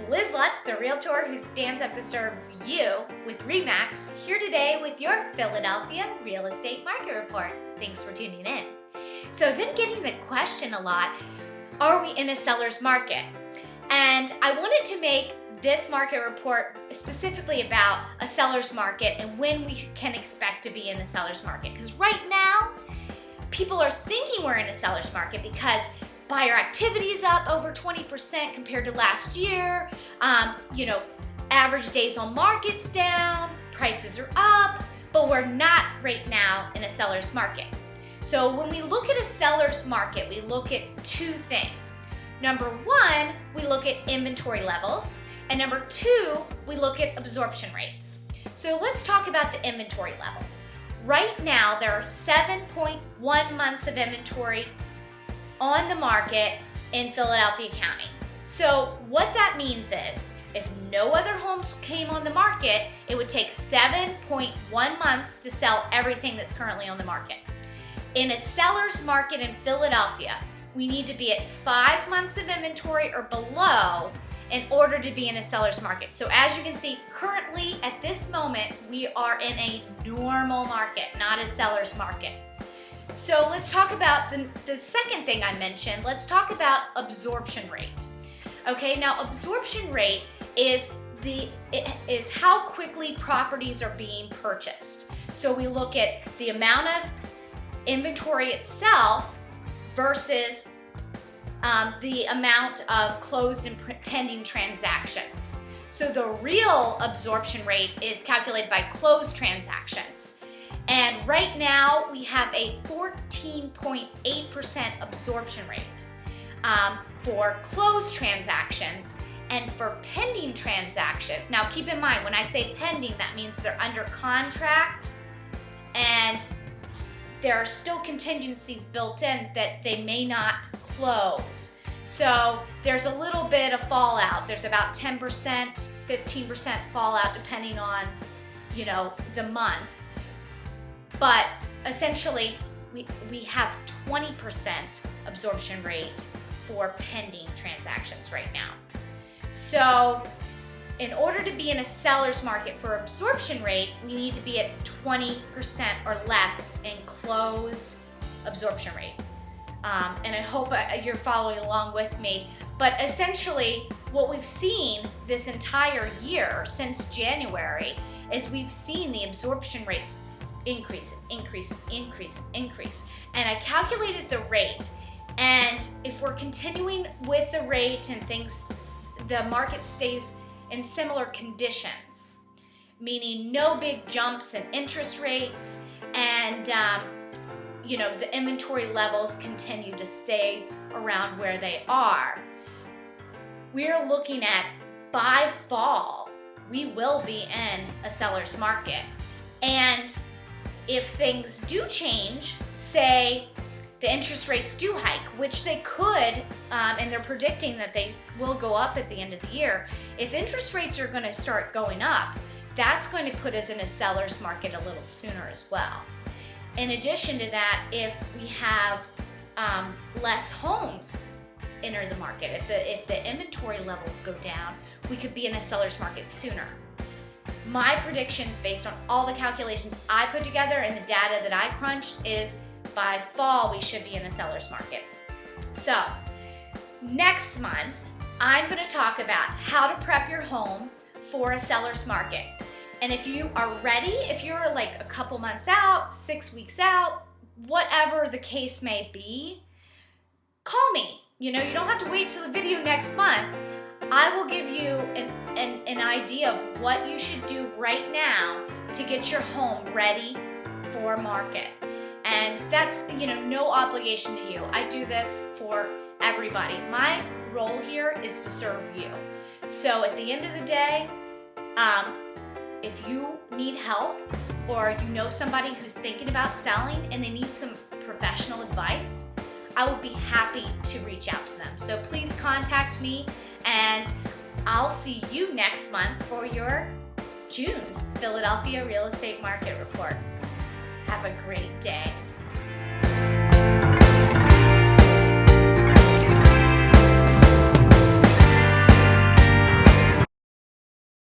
Liz Lutz, the realtor who stands up to serve you with RE/MAX, here today with your Philadelphia Real Estate Market Report. Thanks for tuning in. So I've been getting the question a lot, are we in a seller's market? And I wanted to make this market report specifically about a seller's market and when we can expect to be in a seller's market. Because right now, people are thinking we're in a seller's market because buyer activity is up over 20% compared to last year. Average days on market's down, prices are up, but we're not right now in a seller's market. So when we look at a seller's market, we look at two things. Number one, we look at inventory levels, and number two, we look at absorption rates. So let's talk about the inventory level. Right now, there are 7.1 months of inventory on the market in Philadelphia County. So what that means is, if no other homes came on the market, it would take 7.1 months to sell everything that's currently on the market. In a seller's market in Philadelphia, we need to be at 5 months of inventory or below in order to be in a seller's market. So as you can see, currently at this moment, we are in a normal market, not a seller's market. So let's talk about the second thing I mentioned. Let's talk about absorption rate. Okay, now absorption rate is how quickly properties are being purchased. So we look at the amount of inventory itself versus the amount of closed and pending transactions. So the real absorption rate is calculated by closed transactions. And right now we have a 14.8% absorption rate for closed transactions and for pending transactions. Now keep in mind, when I say pending, that means they're under contract and there are still contingencies built in that they may not close. So there's a little bit of fallout. There's about 10%, 15% fallout depending on, the month. But essentially, we have 20% absorption rate for pending transactions right now. So in order to be in a seller's market for absorption rate, we need to be at 20% or less in closed absorption rate. And I hope you're following along with me. But essentially, what we've seen this entire year since January is we've seen the absorption rates increase. And I calculated the rate. And if we're continuing with the rate and the market stays in similar conditions, meaning no big jumps in interest rates and the inventory levels continue to stay around where they are, we're looking at, by fall, we will be in a seller's market. And if things do change, say the interest rates do hike, which they could, and they're predicting that they will go up at the end of the year. If interest rates are going to start going up, that's going to put us in a seller's market a little sooner as well. In addition to that, if we have less homes enter the market, if the inventory levels go down, we could be in a seller's market sooner. My predictions, based on all the calculations I put together and the data that I crunched, is by fall we should be in a seller's market. So next month, I'm going to talk about how to prep your home for a seller's market. And if you are ready, if you're like a couple months out, 6 weeks out, whatever the case may be, call me. You don't have to wait till the video next month. I will give you an idea of what you should do right now to get your home ready for market. And that's, no obligation to you. I do this for everybody. My role here is to serve you. So at the end of the day, if you need help or you know somebody who's thinking about selling and they need some professional advice, I would be happy to reach out to them. So please contact me and I'll see you next month for your June Philadelphia Real Estate Market Report. Have a great day.